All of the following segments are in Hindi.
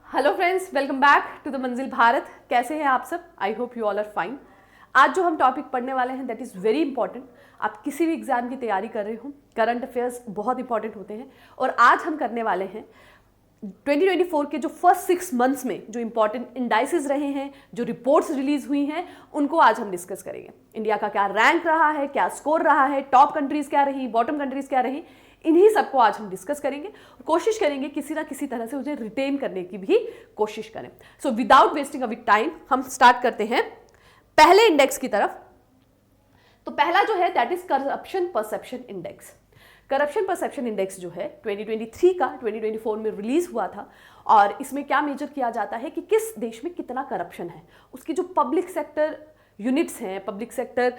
Hello friends, welcome back to the Manzil Bharat. कैसे हैं आप सब? I hope you all are fine. आज जो हम टॉपिक पढ़ने वाले हैं दैट इज़ वेरी इंपॉर्टेंट। आप किसी भी एग्जाम की तैयारी कर रहे हो, करंट अफेयर्स बहुत इंपॉर्टेंट होते हैं। और आज हम करने वाले हैं 2024 के जो फर्स्ट 6 मंथ्स में जो इंपॉर्टेंट इंडाइसेस रहे हैं, जो रिपोर्ट्स रिलीज हुई हैं, उनको आज हम डिस्कस करेंगे। इंडिया का क्या रैंक रहा है, क्या स्कोर रहा है, टॉप कंट्रीज क्या रही, बॉटम कंट्रीज क्या रही, इन्हीं सबको आज हम डिस्कस करेंगे। कोशिश करेंगे किसी ना किसी तरह से उसे रिटेन करने की भी कोशिश करें। So without wasting a time हम स्टार्ट करते हैं पहले इंडेक्स की तरफ। तो पहला जो है that is corruption perception index. Corruption perception index जो है 2023 का 2024 में रिलीज हुआ था। और इसमें क्या मेजर किया जाता है कि किस देश में कितना करप्शन है, उसकी जो पब्लिक सेक्टर यूनिट्स हैं, पब्लिक सेक्टर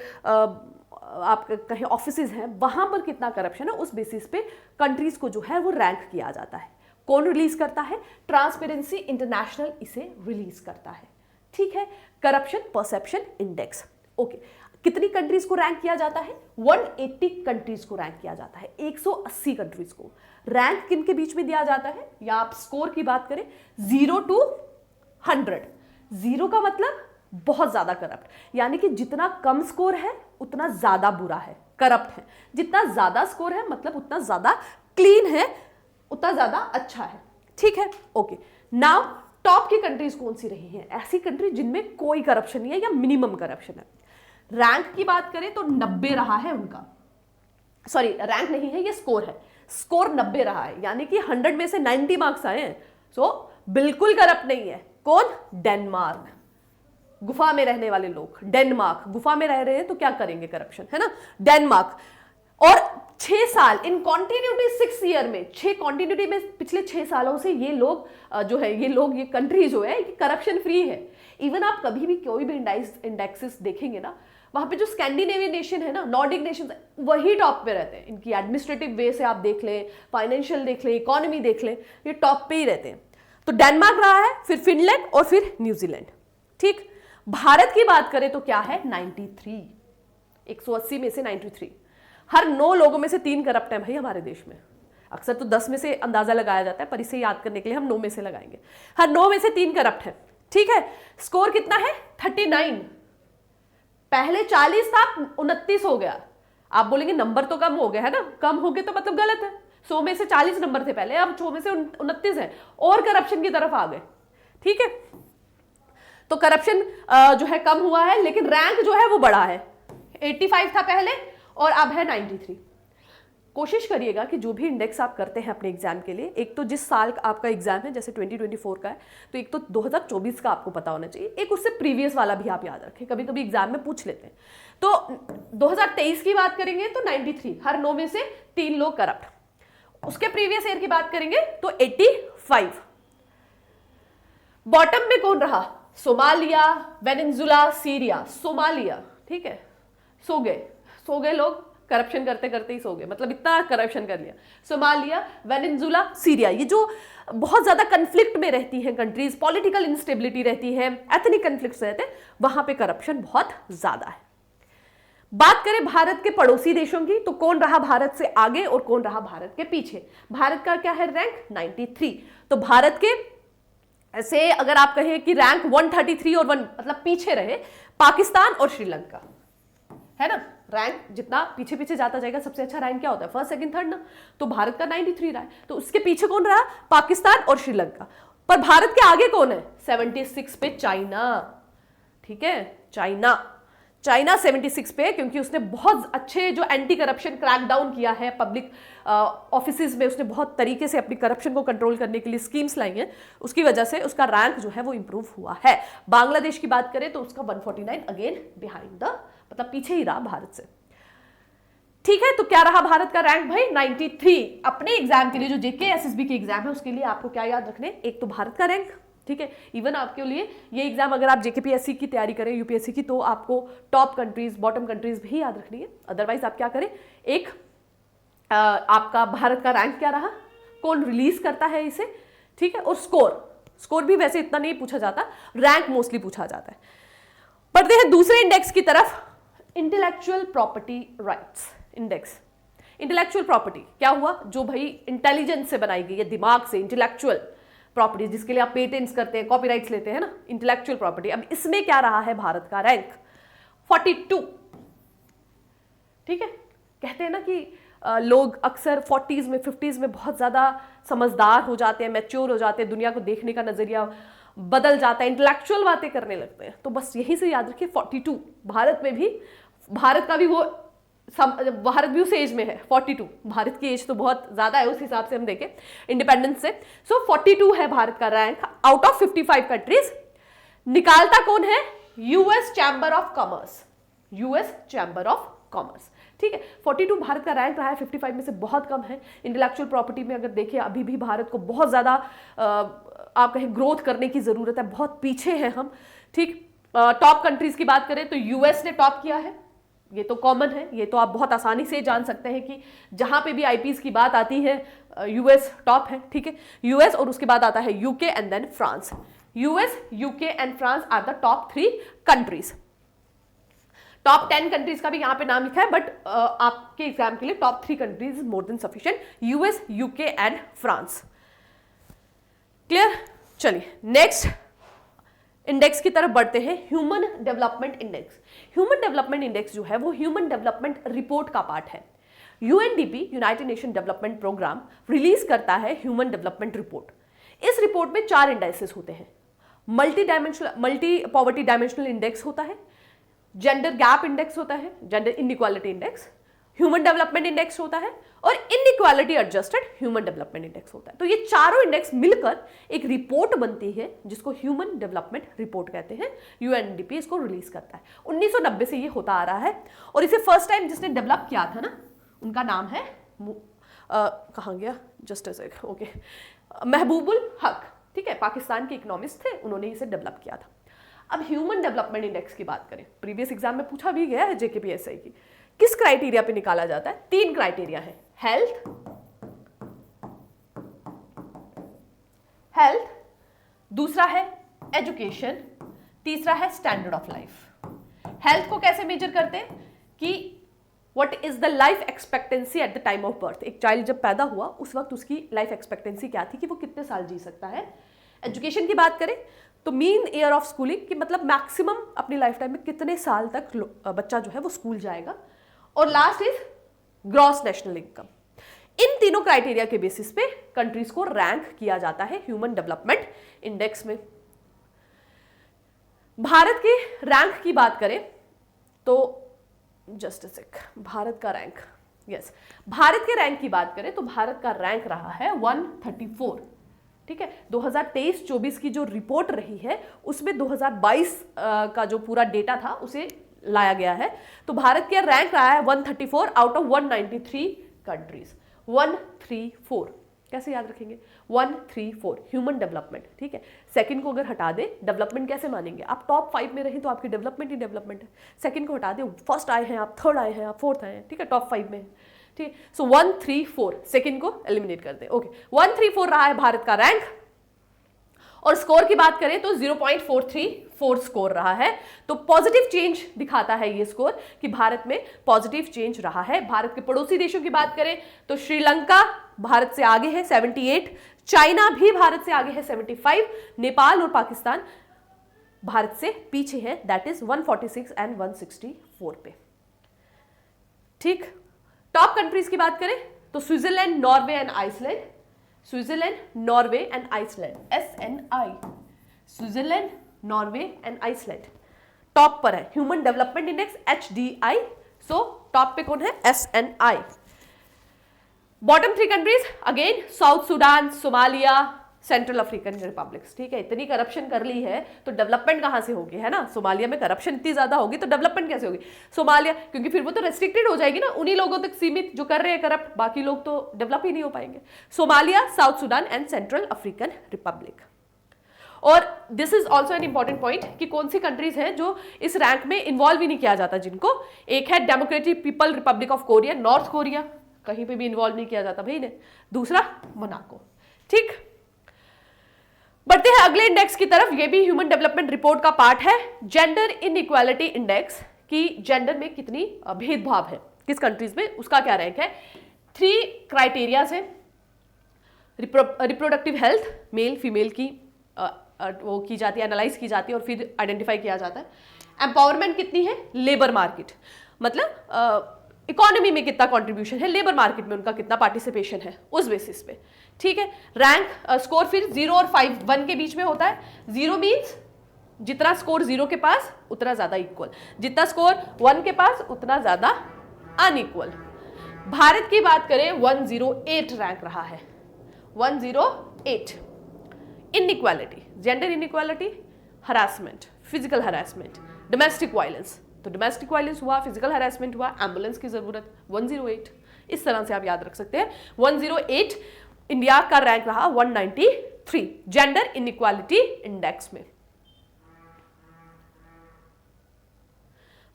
आप कहीं ऑफिसेज हैं, वहां पर कितना करप्शन है, उस बेसिस पे कंट्रीज को जो है वो रैंक किया जाता है। कौन रिलीज करता है? ट्रांसपेरेंसी इंटरनेशनल इसे रिलीज करता है। ठीक है, करप्शन परसेप्शन इंडेक्स। ओके, कितनी कंट्रीज को रैंक किया जाता है? 180 कंट्रीज को रैंक किया जाता है। 180 कंट्रीज को रैंक किन के बीच में दिया जाता है? या आप स्कोर की बात करें 0 to 100। 0 का मतलब बहुत ज्यादा करप्ट, यानी कि जितना कम स्कोर है उतना ज्यादा बुरा है, करप्ट है। जितना ज्यादा स्कोर है मतलब उतना ज्यादा क्लीन है, उतना ज्यादा अच्छा है। ठीक है, ओके। नाउ टॉप की कंट्रीज कौन सी रही हैं? ऐसी कंट्री जिनमें कोई करप्शन नहीं है या मिनिमम करप्शन है। रैंक की बात करें तो 90 रहा है उनका। सॉरी, रैंक नहीं है, ये स्कोर है। स्कोर 90 रहा है, यानी कि 100 में से 90 मार्क्स आए हैं। सो बिल्कुल करप्ट नहीं है। कौन? डेनमार्क। गुफा में रहने वाले लोग, डेनमार्क गुफा में रह रहे हैं तो क्या करेंगे? करप्शन, है ना। डेनमार्क। और 6 साल इन कॉन्टिन्यूटी 6 ईयर में, 6 कॉन्टिन्यूटी में पिछले 6 सालों से ये लोग जो है, ये कंट्री जो है करप्शन फ्री है। इवन आप कभी भी कोई भी इंडेक्सेस देखेंगे ना, वहां पे जो स्कैंडिनेवियन नेशन है ना, नॉर्डिक नेशन, वही टॉप पे रहते हैं। इनकी एडमिनिस्ट्रेटिव वे से आप देख लें, फाइनेंशियल देख लें, इकोनॉमी देख लें, ये टॉप पे ही रहते हैं। तो डेनमार्क रहा है, फिर फिनलैंड और फिर न्यूजीलैंड। ठीक। भारत की बात करें तो क्या है? 93। 180 में से 93। हर 9 लोगों में से 3 करप्ट हैं भाई हमारे देश में। अक्सर तो 10 में से अंदाजा लगाया जाता है, पर इसे याद करने के लिए हम 9 में से लगाएंगे। हर 9 में से 3 करप्ट हैं। ठीक है, स्कोर कितना है? 39। पहले 40 था, 29 हो गया। आप बोलेंगे नंबर तो कम हो गया है ना, कम हो गए तो मतलब गलत है। 100 में से 40 नंबर थे पहले, अब 100 में से 29 है, और करप्शन की तरफ आ गए। ठीक है, तो करप्शन जो है कम हुआ है, लेकिन रैंक जो है वो बढ़ा है। 85 था पहले और अब है 93। कोशिश करिएगा कि जो भी इंडेक्स आप करते हैं अपने एग्जाम के लिए, एक तो जिस साल का आपका एग्जाम है, जैसे 2024 का है, तो एक तो 2024 का आपको पता होना चाहिए, एक उससे प्रीवियस वाला भी आप याद रखें, कभी कभी एग्जाम में पूछ लेते हैं। तो 2023 की बात करेंगे तो 93, हर 9 में से 3 लोग करप्ट। उसके प्रीवियस ईयर की बात करेंगे तो 85। बॉटम में कौन रहा? Somalia, Venezuela, Syria. सोमालिया, ठीक है, सो गए लोग, करप्शन करते करते ही सो गए, मतलब इतना करप्शन कर लिया। सोमालिया, वेनेजुला, सीरिया, ये जो बहुत ज्यादा कंफ्लिक्ट में रहती हैं कंट्रीज, पॉलिटिकल इंस्टेबिलिटी रहती है, एथनिक कंफ्लिक्ट्स रहते हैं, वहां पे करप्शन बहुत ज्यादा है। बात करें भारत के पड़ोसी देशों की, तो कौन रहा भारत से आगे और कौन रहा भारत के पीछे? भारत का क्या है रैंक? 93। तो भारत के ऐसे अगर आप कहें कि रैंक 133 और 1 मतलब पीछे रहे पाकिस्तान और श्रीलंका, है ना। रैंक जितना पीछे पीछे जाता जाएगा, सबसे अच्छा रैंक क्या होता है? फर्स्ट, सेकंड, थर्ड ना। तो भारत का 93 रहा है, तो उसके पीछे कौन रहा? पाकिस्तान और श्रीलंका। पर भारत के आगे कौन है? 76 पे चाइना। ठीक है, चाइना 76 पे, क्योंकि उसने बहुत अच्छे जो एंटी करप्शन क्रैकडाउन किया है, पब्लिक ऑफिसेज में उसने बहुत तरीके से अपनी करप्शन को कंट्रोल करने के लिए स्कीम्स लाई हैं, उसकी वजह से उसका रैंक जो है वो इंप्रूव हुआ है। बांग्लादेश की बात करें तो उसका 149 अगेन बिहाइंड द, मतलब पीछे ही रहा भारत से। ठीक है, तो क्या रहा भारत का रैंक भाई? 93। अपने एग्जाम के लिए जो जेके एसएसबी के एग्जाम है उसके लिए आपको क्या याद रखने? एक तो भारत का रैंक, ठीक है। इवन आपके लिए ये एग्जाम अगर आप जेकेपीएससी की तैयारी करें, यूपीएससी की, तो आपको टॉप कंट्रीज, बॉटम कंट्रीज भी याद रखनी है। अदरवाइज आप क्या करें, एक आपका भारत का रैंक क्या रहा, कौन रिलीज करता है इसे, ठीक है, और स्कोर भी वैसे इतना नहीं पूछा जाता, रैंक मोस्टली पूछा जाता है। बढ़ते हैं दूसरे इंडेक्स की तरफ, intellectual property rights index. Intellectual property क्या हुआ? जो भाई इंटेलिजेंस से बनाई गई है, दिमाग से, इंटेलेक्चुअल प्रॉपर्टी जिसके लिए आप पेटेंट्स करते हैं, कॉपीराइट्स लेते हैं ना, इंटेलेक्चुअल प्रॉपर्टी। अब इसमें क्या रहा है भारत का रैंक? 42। ठीक है, कहते हैं ना कि लोग अक्सर 40s में 50s में बहुत ज़्यादा समझदार हो जाते हैं, मैच्योर हो जाते हैं, दुनिया को देखने का नज़रिया बदल जाता है, इंटेलेक्चुअल बातें करने लगते हैं। तो बस यहीं से याद रखिए 42। भारत में भी, भारत का भी वो भारत भी उस एज में है 42। भारत की एज तो बहुत ज़्यादा है उस हिसाब से हम देखें इंडिपेंडेंस से। सो 42 है भारत का रैंक आउट ऑफ 55 कंट्रीज। निकालता कौन है? US chamber of commerce, US chamber of commerce. ठीक है, 42 भारत का रैंक रहा है, 55 में से बहुत कम है। इंटेलेक्चुअल प्रॉपर्टी में अगर देखें अभी भी भारत को बहुत ज़्यादा आप कहें ग्रोथ करने की ज़रूरत है, बहुत पीछे हैं हम। ठीक, टॉप कंट्रीज की बात करें तो यूएस ने टॉप किया है, ये तो कॉमन है, ये तो आप बहुत आसानी से जान सकते हैं कि जहां पे भी आईपीएस की बात आती है यूएस टॉप है। ठीक है, यूएस और उसके बाद आता है UK and then France. US, UK and France are the top 3 countries. Top 10 countries का भी यहां पे नाम लिखा है, बट आपके एग्जाम के लिए top 3 countries is more than sufficient, US, UK and France. Clear? चलिए नेक्स्ट इंडेक्स की तरफ बढ़ते हैं, human development index. Human development index जो है वो ह्यूमन डेवलपमेंट रिपोर्ट का पार्ट है। UNDP, United Nation Development Programme, release करता है ह्यूमन डेवलपमेंट रिपोर्ट। इस रिपोर्ट में 4 इंडेक्सेस होते हैं। मल्टी पॉवर्टी डायमेंशनल इंडेक्स होता है, जेंडर गैप इंडेक्स होता है, gender inequality index, human development index होता है और inequality adjusted human development index होता है। तो ये चारों इंडेक्स मिलकर एक रिपोर्ट बनती है जिसको ह्यूमन डेवलपमेंट रिपोर्ट कहते हैं। यूएनडीपी इसको रिलीज करता है। 1990 से ये होता आ रहा है और इसे फर्स्ट टाइम जिसने डेवलप किया था ना, उनका नाम है कहाँ गया, just a sec, okay, Mahbubul Haq. ठीक है, पाकिस्तान के इकोनॉमिस्ट थे, उन्होंने इसे डेवलप किया था। अब ह्यूमन डेवलपमेंट इंडेक्स की बात करें, प्रीवियस एग्जाम में पूछा भी गया है जेकेपीएसआई की, किस क्राइटेरिया पे निकाला जाता है? 3 क्राइटेरिया है, हेल्थ, दूसरा है एजुकेशन, तीसरा है स्टैंडर्ड ऑफ लाइफ। हेल्थ को कैसे मेजर करते हैं कि what is the life expectancy at the time of birth. एक चाइल्ड जब पैदा हुआ उस वक्त उसकी लाइफ एक्सपेक्टेंसी क्या थी कि वो कितने साल जी सकता है। एजुकेशन की बात करें तो मीन ईयर ऑफ स्कूलिंग कि मतलब मैक्सिमम अपनी लाइफ टाइम में कितने साल तक बच्चा जो है वो स्कूल जाएगा। और last is gross national income. इन तीनों क्राइटेरिया के बेसिस पे कंट्रीज को रैंक किया जाता है ह्यूमन डेवलपमेंट इंडेक्स में। भारत के रैंक की बात करें तो जस्ट अ सेक, भारत का रैंक, यस, भारत के रैंक की बात करें तो भारत का रैंक रहा है 134। ठीक है, 2023-24 की जो रिपोर्ट रही है उसमें 2022 का जो पूरा डेटा था उसे लाया गया है। तो भारत का रैंक रहा है 134 आउट ऑफ 193 कंट्रीज। 134 कैसे याद रखेंगे? 134 ह्यूमन डेवलपमेंट। ठीक है, सेकंड को अगर हटा दे, डेवलपमेंट कैसे मानेंगे? आप टॉप 5 में रहें तो आपकी डेवलपमेंट ही डेवलपमेंट है। सेकंड को हटा दे, फर्स्ट आए हैं आप, थर्ड आए हैं आप, फोर्थ आए हैं, ठीक है, टॉप 5 में। ठीक, सो 134, सेकंड को एलिमिनेट कर दे। ओके, 134 रहा है भारत का रैंक। और स्कोर की बात करें तो 0.434 स्कोर रहा है। तो पॉजिटिव चेंज दिखाता है ये स्कोर कि भारत में पॉजिटिव चेंज रहा है। भारत के पड़ोसी देशों की बात करें तो श्रीलंका भारत से आगे है 78, चाइना भी भारत से आगे है 75, नेपाल और पाकिस्तान भारत से पीछे है, दैट इज 146 एंड 164 पे। ठीक, टॉप कंट्रीज की बात करें तो Switzerland, Norway and Iceland, Switzerland, Norway and Iceland, SNI, Switzerland, Norway and Iceland top पर है। Human development index HDI, so top पे कौन है? SNI। Bottom 3 countries again South Sudan, Somalia, Central African Republics. ठीक है, इतनी करप्शन कर ली है तो डेवलपमेंट कहां से होगी, है ना? सोमालिया में करप्शन इतनी ज्यादा होगी तो डेवलपमेंट कैसे होगी? सोमालिया, क्योंकि फिर वो तो रेस्ट्रिक्टेड हो जाएगी ना, उन्हीं लोगों तक सीमित जो कर रहे हैं करप्ट, बाकी लोग तो डेवलप ही नहीं हो पाएंगे। Somalia, South Sudan and Central African Republic. और this is also an important point कि कौन सी कंट्रीज हैं जो इस रैंक में इन्वॉल्व ही नहीं किया जाता जिनको। एक है democratic people Republic of Korea, north Korea, कहीं पे भी इन्वॉल्व नहीं किया जाता भाई ने। दूसरा मोनाको। ठीक, बढ़ते हैं अगले इंडेक्स की तरफ, ये भी ह्यूमन डेवलपमेंट रिपोर्ट का पार्ट है, जेंडर इनइक्वालिटी इंडेक्स की जेंडर में कितनी भेदभाव है किस कंट्रीज में, उसका क्या रैंक है। 3 क्राइटेरिया है, रिप्रोडक्टिव हेल्थ मेल फीमेल की वो की जाती है, एनालाइज की जाती है और फिर आइडेंटिफाई किया जाता है। एम्पावरमेंट कितनी है, लेबर मार्केट, मतलब इकोनॉमी में कितना कंट्रीब्यूशन है, लेबर मार्केट में उनका कितना पार्टिसिपेशन है, उस बेसिस पे, ठीक है। रैंक स्कोर फिर 0 और 5 1 के बीच में होता है। 0 मीन्स जितना स्कोर 0 के पास उतना ज्यादा इक्वल, जितना स्कोर 1 के पास उतना ज्यादा अनइक्वल। भारत की बात करें 108 रैंक रहा है, 108। Inequality, gender inequality, harassment, physical harassment, domestic violence, तो डोमेस्टिक वायलेंस हुआ, फिजिकल हरासमेंट हुआ, एम्बुलेंस की जरूरत, 108। इस तरह से आप याद रख सकते हैं। 108 इंडिया का रैंक रहा 193 जेंडर इनइक्वालिटी इंडेक्स में।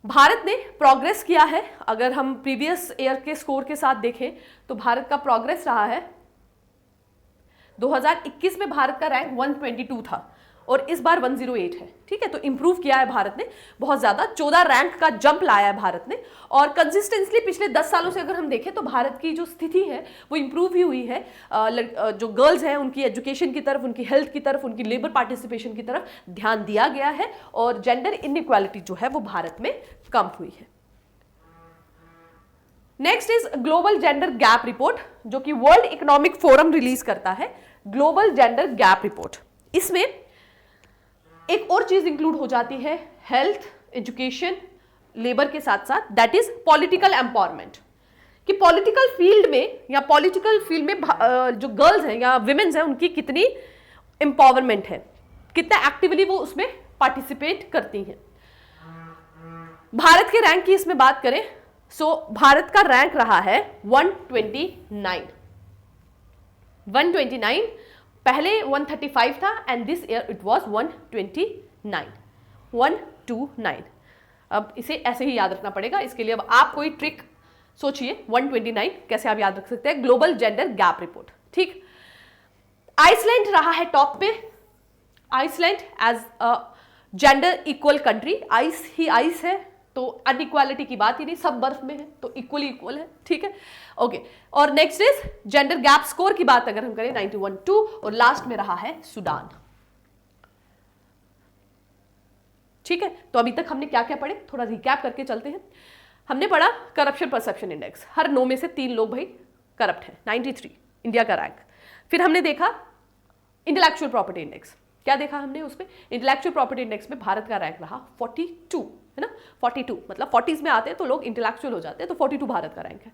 भारत ने प्रोग्रेस किया है, अगर हम प्रीवियस ईयर के स्कोर के साथ देखें तो भारत का प्रोग्रेस रहा है। 2021 में भारत का रैंक 122 था और इस बार 108 है, ठीक है। तो इंप्रूव किया है भारत ने बहुत ज्यादा, 14 रैंक का जंप लाया है भारत ने। और कंसिस्टेंटली पिछले 10 सालों से अगर हम देखें तो भारत की जो स्थिति है वो इंप्रूव ही हुई है। जो गर्ल्स हैं उनकी एजुकेशन की तरफ, उनकी हेल्थ की तरफ, उनकी लेबर पार्टिसिपेशन की तरफ ध्यान दिया गया है और जेंडर इनइक्वालिटी जो है वो भारत में कम हुई है। Next is global gender gap report, जो कि वर्ल्ड इकोनॉमिक फोरम रिलीज करता है, ग्लोबल जेंडर गैप रिपोर्ट। इसमें एक और चीज इंक्लूड हो जाती है, हेल्थ, एजुकेशन, लेबर के साथ साथ, दैट इज पॉलिटिकल एम्पावरमेंट, कि पॉलिटिकल फील्ड में या पॉलिटिकल फील्ड में जो गर्ल्स हैं या विमेन्स हैं उनकी कितनी एम्पावरमेंट है, कितना एक्टिवली वो उसमें पार्टिसिपेट करती हैं। भारत के रैंक की इसमें बात करें सो भारत का रैंक रहा है 129, पहले 135 था and this year it was 129। अब इसे ऐसे ही याद रखना पड़ेगा, इसके लिए अब आप कोई ट्रिक सोचिए। 129 कैसे आप याद रख सकते हैं, ग्लोबल जेंडर गैप रिपोर्ट, ठीक। आइसलैंड रहा है टॉप पे, Iceland as a gender equal country, ice ही आइस है तो अनइक्वालिटी की बात ही नहीं, सब बर्फ में है तो इक्वली इक्वल है, ठीक है, ओके। और next is gender gap score की बात अगर हम करें 91.2 और लास्ट में रहा है सूडान, ठीक है। तो अभी तक हमने क्या क्या पढ़े, थोड़ा रिकैप करके चलते हैं। हमने पढ़ा करप्शन परसेप्शन इंडेक्स, हर 9 में से 3 लोग भाई करप्ट है, 93 इंडिया का रैंक। फिर हमने देखा इंटेलेक्चुअल प्रॉपर्टी इंडेक्स, क्या देखा हमने उसमें, इंटेलेक्चुअल प्रॉपर्टी इंडेक्स में भारत का रैंक रहा 42, है ना, 42, मतलब 40s में आते हैं तो लोग इंटेलेक्चुअल हो जाते हैं, तो 42 भारत का रैंक है।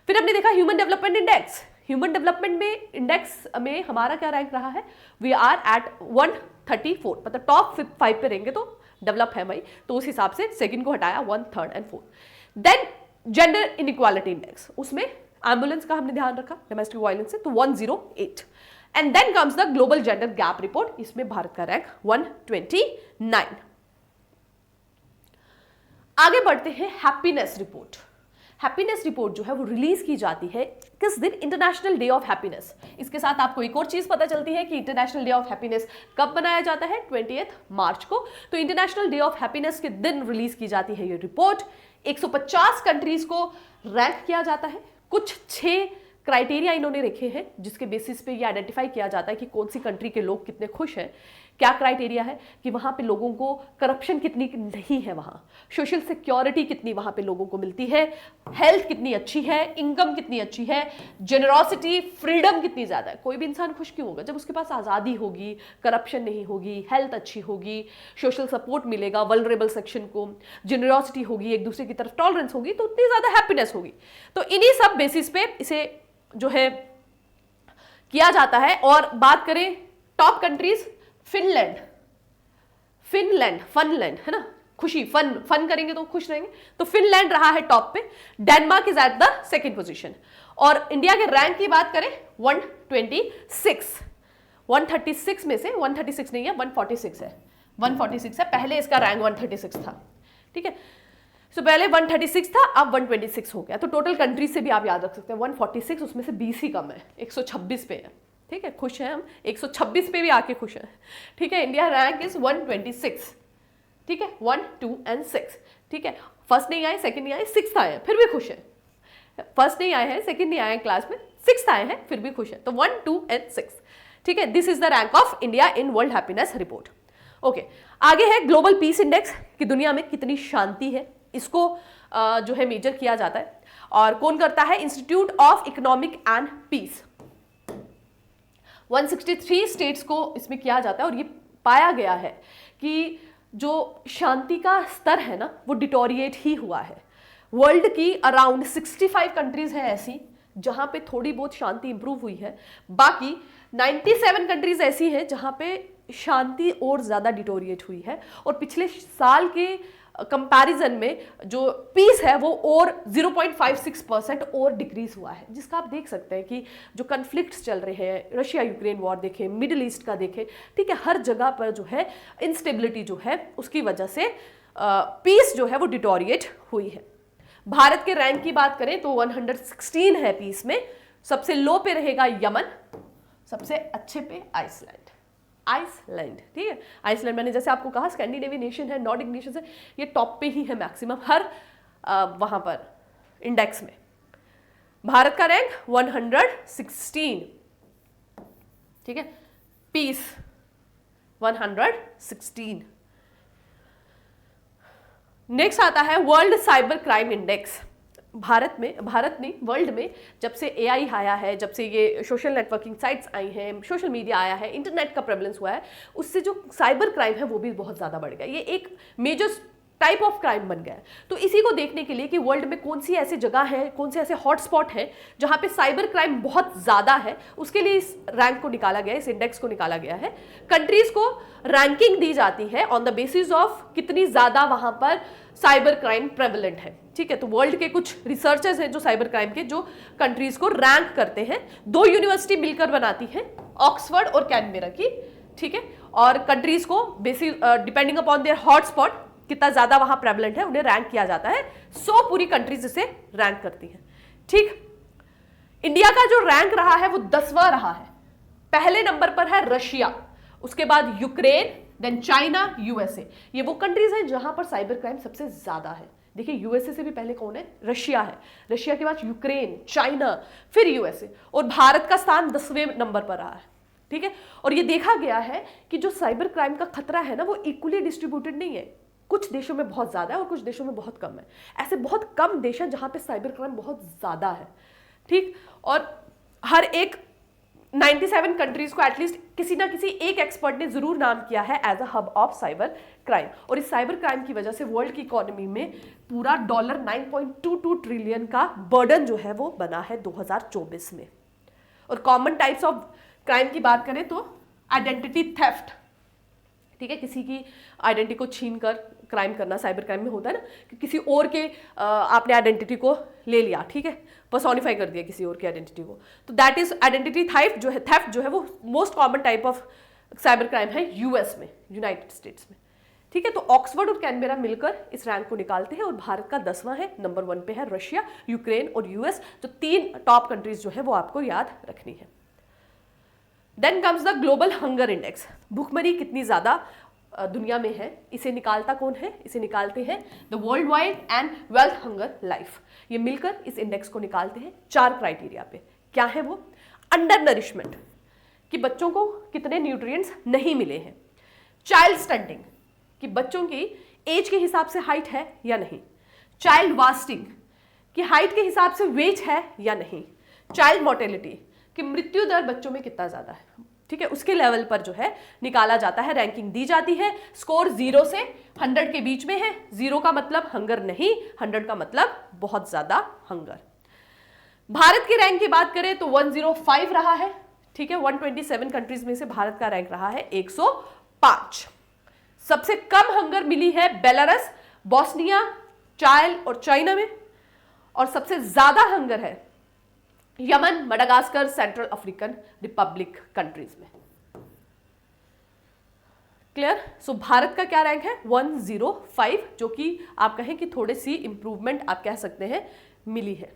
फिर हमने देखा human development index, human development में इंडेक्स में हमारा क्या रैंक रहा है, वी आर एट 134, मतलब टॉप 5 पे रहेंगे तो डेवलप है भाई, तो उस हिसाब से सेकंड को हटाया 1, 3rd and 4th। Then gender inequality index, उसमें एम्बुलेंस का हमने ध्यान रखा, डोमेस्टिक वायलेंस से, तो 108। And then comes the global gender gap report, इसमें भारत का रैंक 129। आगे बढ़ते हैं हैप्पीनेस रिपोर्ट। हैप्पीनेस रिपोर्ट जो है वो रिलीज की जाती है किस दिन, इंटरनेशनल डे ऑफ हैप्पीनेस। इसके साथ आपको एक और चीज पता चलती है कि इंटरनेशनल डे ऑफ हैप्पीनेस कब मनाया जाता है, 20 मार्च को। तो इंटरनेशनल डे ऑफ हैप्पीनेस के दिन रिलीज की जाती है ये रिपोर्ट। 150 कंट्रीज को रैंक किया जाता है, कुछ 6 क्राइटेरिया इन्होंने रखे हैं जिसके बेसिस पे ये आइडेंटिफाई किया जाता है कि कौन सी कंट्री के लोग कितने खुश हैं। क्या क्राइटेरिया है कि वहां पे लोगों को करप्शन कितनी नहीं है, वहां सोशल सिक्योरिटी कितनी वहां पे लोगों को मिलती है, हेल्थ कितनी अच्छी है, इनकम कितनी अच्छी है, जेनरोसिटी, फ्रीडम कितनी ज्यादा है। कोई भी इंसान खुश क्यों होगा जब उसके पास आज़ादी होगी, करप्शन नहीं होगी, हेल्थ अच्छी होगी, सोशल सपोर्ट मिलेगा वल्नरेबल सेक्शन को, जेनरोसिटी होगी, एक दूसरे की तरफ टॉलरेंस होगी, तो उतनी ज्यादा हैप्पीनेस होगी। तो इन्हीं सब बेसिस पे इसे जो है किया जाता है। और बात करें टॉप कंट्रीज, फिनलैंड, फनलैंड है ना, खुशी, फन करेंगे तो खुश रहेंगे, तो फिनलैंड रहा है टॉप पे। Denmark is at the second position. और इंडिया के रैंक की बात करें 126, 136 में से 136 नहीं है, 146 है, 146 है, पहले इसका रैंक 136 था, ठीक है। सो पहले 136 था, अब 126 हो गया। तो टोटल कंट्री से भी आप याद रख सकते हैं 146, उसमें से 20 ही कम है, 126 पे है, ठीक है। खुश हैं हम, 126 पे भी आके खुश हैं, ठीक है। इंडिया रैंक इज 126, ठीक है, 1, 2 and 6, ठीक है। फर्स्ट नहीं आए, सेकंड नहीं आए, 6th आए, फिर भी खुश है। फर्स्ट नहीं आए हैं, सेकंड नहीं आए हैं क्लास में, 6th आए हैं, फिर भी खुश है। तो 1, 2 एंड 6, ठीक है। This is the rank of India in world happiness report. Okay, आगे है ग्लोबल पीस इंडेक्स कि दुनिया में कितनी शांति है, इसको जो है मेजर किया जाता है। और कौन करता है? Institute of economic and peace. 163 states को इसमें किया जाता है और ये पाया गया है कि जो शांति का स्तर है ना वो डिटोरिएट ही हुआ है। वर्ल्ड की अराउंड 65 कंट्रीज हैं ऐसी जहां पे थोड़ी बहुत शांति इंप्रूव हुई है, बाकी 97 कंट्रीज ऐसी हैं जहां पे शांति और ज्यादा डिटोरिएट हुई है। और पिछले साल के कंपैरिजन में जो पीस है वो और 0.56% और डिक्रीज हुआ है, जिसका आप देख सकते हैं कि जो कन्फ्लिक्ट्स चल रहे हैं, रशिया यूक्रेन वॉर देखें, मिडिल ईस्ट का देखें, ठीक है, हर जगह पर जो है इंस्टेबिलिटी जो है उसकी वजह से पीस जो है वो डिटोरिएट हुई है। भारत के रैंक की बात करें तो 116 है पीस में। सबसे लो पे रहेगा यमन, सबसे अच्छे पे आइसलैंड। आइसलैंड, ठीक है, आइसलैंड मैंने जैसे आपको कहा स्कैंडिनेवियन नेशन है, नॉर्डिक नेशन है, ये टॉप पे ही है मैक्सिमम हर वहां पर इंडेक्स में। भारत का रैंक 116, ठीक है, पीस 116। नेक्स्ट आता है world cyber crime index. Bharat नहीं वर्ल्ड में जब से एआई आया है, जब से ये सोशल नेटवर्किंग साइट्स आई हैं, सोशल मीडिया आया है, इंटरनेट का प्रेवलेंस हुआ है, उससे जो साइबर क्राइम है वो भी बहुत ज़्यादा बढ़ गया। ये एक मेजर टाइप ऑफ क्राइम बन गया है। तो इसी को देखने के लिए कि वर्ल्ड में कौन सी ऐसी जगह है, कौन से ऐसे हॉटस्पॉट हैं जहाँ पे साइबर क्राइम बहुत ज़्यादा है, उसके लिए इस रैंक को निकाला गया है, इस इंडेक्स को निकाला गया है। कंट्रीज को रैंकिंग दी जाती है ऑन द बेसिस ऑफ कितनी ज़्यादा वहाँ पर साइबर क्राइम प्रेवलेंट है, ठीक है। तो वर्ल्ड के कुछ रिसर्चर्स हैं जो साइबर क्राइम के, जो कंट्रीज को रैंक करते हैं। 2 यूनिवर्सिटी मिलकर बनाती हैं, ऑक्सफोर्ड और कैनबेरा की, ठीक है। और कंट्रीज को basis depending upon their hotspot कितना ज्यादा वहां प्रेवलेंट है उन्हें रैंक किया जाता है। 100 पूरी कंट्रीज इसे रैंक करती हैं, ठीक। इंडिया का जो रैंक रहा है वो 10वां रहा है। पहले नंबर पर है रशिया, उसके बाद यूक्रेन, देन चाइना, यूएसए। ये वो कंट्रीज हैं जहां पर साइबर क्राइम सबसे ज्यादा है। देखिए यूएसए से भी पहले कौन है? रशिया है। रशिया के बाद यूक्रेन, चाइना, फिर यूएसए, और भारत का स्थान 10वें नंबर पर रहा है, ठीक है। और ये देखा गया है कि जो साइबर क्राइम का खतरा है ना वो इक्वली डिस्ट्रीब्यूटेड नहीं है। कुछ देशों में बहुत ज्यादा है और कुछ देशों में बहुत कम है। ऐसे बहुत कम देश हैं जहां पे साइबर क्राइम बहुत ज्यादा है, ठीक। और हर एक 97 कंट्रीज को एटलीस्ट किसी ना किसी एक एक्सपर्ट ने जरूर नाम किया है as a hub of cyber crime. और इस साइबर क्राइम की वजह से वर्ल्ड की इकोनॉमी में पूरा $9.22 ट्रिलियन का बर्डन जो है वो बना है 2024 में। और कॉमन टाइप्स ऑफ क्राइम की बात करें तो आइडेंटिटी थेफ्ट, ठीक है, किसी की आइडेंटिटी को छीन कर क्राइम करना साइबर क्राइम में होता है ना, कि किसी और के आपने आइडेंटिटी को ले लिया, ठीक है, पर्सोनिफाई कर दिया किसी और की आइडेंटिटी को, तो दैट इज आइडेंटिटी थेफ्ट जो है वो most common type of cyber crime है यूएस में, यूनाइटेड स्टेट्स में, ठीक है। तो ऑक्सफोर्ड और कैनबेरा मिलकर इस रैंक को निकालते हैं और भारत का 10वां है। नंबर 1 पे है रशिया, यूक्रेन और यूएस। तो 3 टॉप कंट्रीज जो है वो आपको याद रखनी है। Then comes the global hunger index. भूखमरी कितनी ज्यादा दुनिया में है, इसे निकालता कौन है? इसे निकालते हैं the world wide and wealth hunger life. ये मिलकर इस इंडेक्स को निकालते हैं 4 क्राइटेरिया पे। क्या है वो? अंडर नरिशमेंट, कि बच्चों को कितने न्यूट्रिएंट्स नहीं मिले हैं। चाइल्ड स्टंटिंग, कि बच्चों की एज के हिसाब से हाइट है या नहीं। चाइल्ड वास्टिंग, कि हाइट के हिसाब से वेट है या नहीं। चाइल्ड मोर्टेलिटी, कि मृत्यु दर बच्चों में कितना ज्यादा है, ठीक है, उसके लेवल पर जो है निकाला जाता है, रैंकिंग दी जाती है। स्कोर 0 से 100 के बीच में है। 0 का मतलब हंगर नहीं, 100 का मतलब बहुत ज्यादा हंगर। भारत की रैंक की बात करें तो 105 रहा है, ठीक है। 127 कंट्रीज में से भारत का रैंक रहा है 105। सबसे कम हंगर मिली है बेलारस, बोस्निया, चाइल और चाइना में। और सबसे ज्यादा हंगर है Yemen, Madagascar, central African Republic countries में। क्लियर? सो भारत का क्या रैंक है? 105, जो कि आप कहें कि थोड़ी सी इंप्रूवमेंट आप कह सकते हैं मिली है।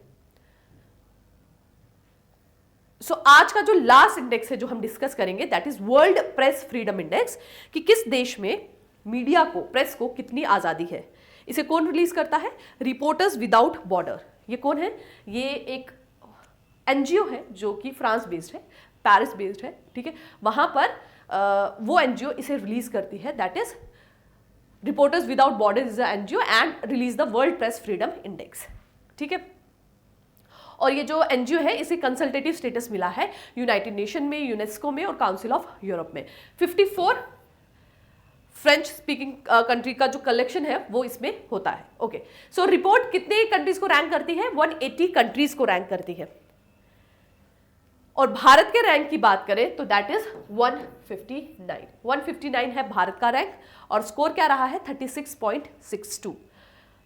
सो आज का जो लास्ट इंडेक्स है जो हम डिस्कस करेंगे that is world press freedom index, कि किस देश में मीडिया को, प्रेस को कितनी आजादी है। इसे कौन रिलीज करता है? Reporters without border. ये कौन है? ये एक एनजीओ है जो कि फ्रांस बेस्ड है, पेरिस बेस्ड है, ठीक है, वहां पर वो एनजीओ इसे रिलीज करती है, that is reporters without border is the NGO and release the world press freedom index, ठीक है। और ये जो एनजीओ है इसे कंसल्टेटिव स्टेटस मिला है यूनाइटेड नेशन में, यूनेस्को में और काउंसिल ऑफ यूरोप में। 54 फ्रेंच स्पीकिंग कंट्री का जो कलेक्शन है वो इसमें होता है। ओके, सो रिपोर्ट कितने कंट्रीज को रैंक करती है? 180 कंट्रीज को रैंक करती है। और भारत के रैंक की बात करें तो दैट इज 159। 159 है भारत का रैंक और स्कोर क्या रहा है? 36.62।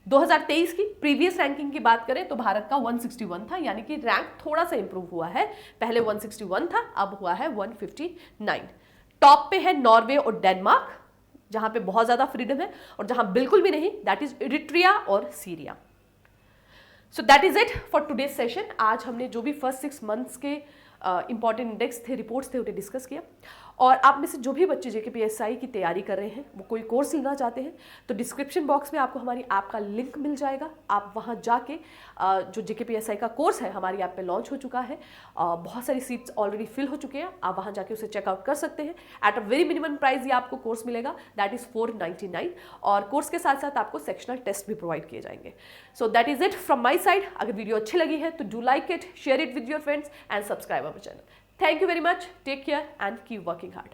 2023 की प्रीवियस रैंकिंग की बात करें तो भारत का 161 था, यानी कि रैंक थोड़ा सा इंप्रूव हुआ है। पहले 161 था, अब हुआ है 159। टॉप पे है नॉर्वे और डेनमार्क, जहां पे बहुत ज्यादा फ्रीडम है, और जहां बिल्कुल भी नहीं दैट इज इरिट्रिया और Syria. So that is it for today session. आज हमने जो भी फर्स्ट 6 मंथ्स के इंपॉर्टेंट इंडेक्स थे, रिपोर्ट्स थे, उन्हें डिस्कस किया। और आप में से जो भी बच्चे जेकेपीएसआई की तैयारी कर रहे हैं, वो कोई कोर्स लेना चाहते हैं, तो डिस्क्रिप्शन बॉक्स में आपको हमारी ऐप का लिंक मिल जाएगा। आप वहां जाके जो जेकेपीएसआई का कोर्स है हमारी ऐप पे लॉन्च हो चुका है, बहुत सारी सीट्स ऑलरेडी फिल हो चुके हैं, आप वहां जाके उसे चेकआउट कर सकते हैं। At a very minimum price ये आपको कोर्स मिलेगा, दैट इज 499। और कोर्स के साथ साथ आपको सेक्शनल टेस्ट भी प्रोवाइड किए जाएंगे। So that is it from my side. अगर वीडियो अच्छी लगी है तो do like it, share it with your friends and subscribe our channel. Thank you very much. Take care and keep working hard.